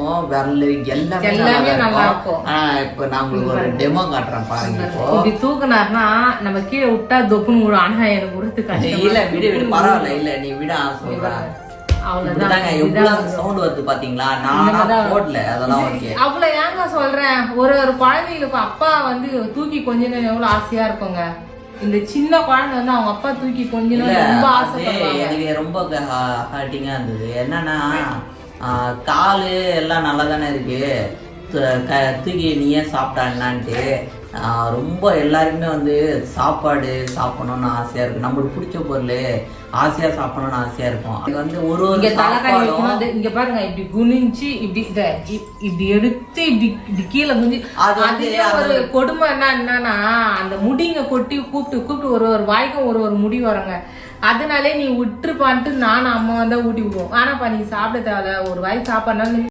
நகம் விரல் எல்லாமே நல்லா இருக்கும். இப்ப நான் உங்களுக்கு ஒரு டெமோ காட்டுறேன் பாருங்க. இப்படி தூக்குனாருன்னா நம்ம கீழே விட்டா தொப்புன்னு விடும். ஆனா எனக்கு உடுத்து இல்ல விடு பரவாயில்ல. இல்ல நீ விட சொல்றேன். அவ்வளவுதாங்க. எவ்வளவு சவுண்ட் வருது பாத்தீங்களா? நான் போடல அதெல்லாம். ஓகே அவ்வளவு ஏங்க சொல்றேன். ஒரு குழந்தைங்களுக்கு அப்பா வந்து தூக்கி கொஞ்ச நேரம் எவ்வளவு ஆசையா இருக்குங்க. இந்த சின்ன குழந்தை வந்து அவங்க அப்பா தூக்கி கொஞ்ச நேரம் ரொம்ப ஆசைப்படுவாங்க. எனக்கு ரொம்ப ஹார்ட்டிங்கா இருந்தது. என்னன்னா காலு எல்லாம் நல்லா தானே இருக்கு, தூக்கி நீயே சாப்பிட்டா என்னான்ட்டு ரொம்ப எல்லாருக்குமே வந்து சாப்பாடு சாப்பிடணும்னு ஆசையா இருக்கும். நம்மளுக்கு பிடிச்ச பொருள் ஆசையா சாப்பிடணும்னு ஆசையா இருக்கும். அது வந்து ஒரு இங்க பாருங்க, இப்படி குனிஞ்சு இப்படி எடுத்து இப்படி கீழே குனிஞ்சு அது ஒரு கொடுமை. என்னன்னா அந்த முடிங்க கொட்டி கூப்பிட்டு ஒரு வாய்க்கும் ஒரு முடி வரங்க. அதனாலே நீ விட்டுருப்பான்ட்டு நானும் அம்மா வந்தா ஊட்டி விடுவோம். ஆனாப்பா நீ சாப்பிட தேவை, ஒரு வாய் சாப்பாடுனாலும்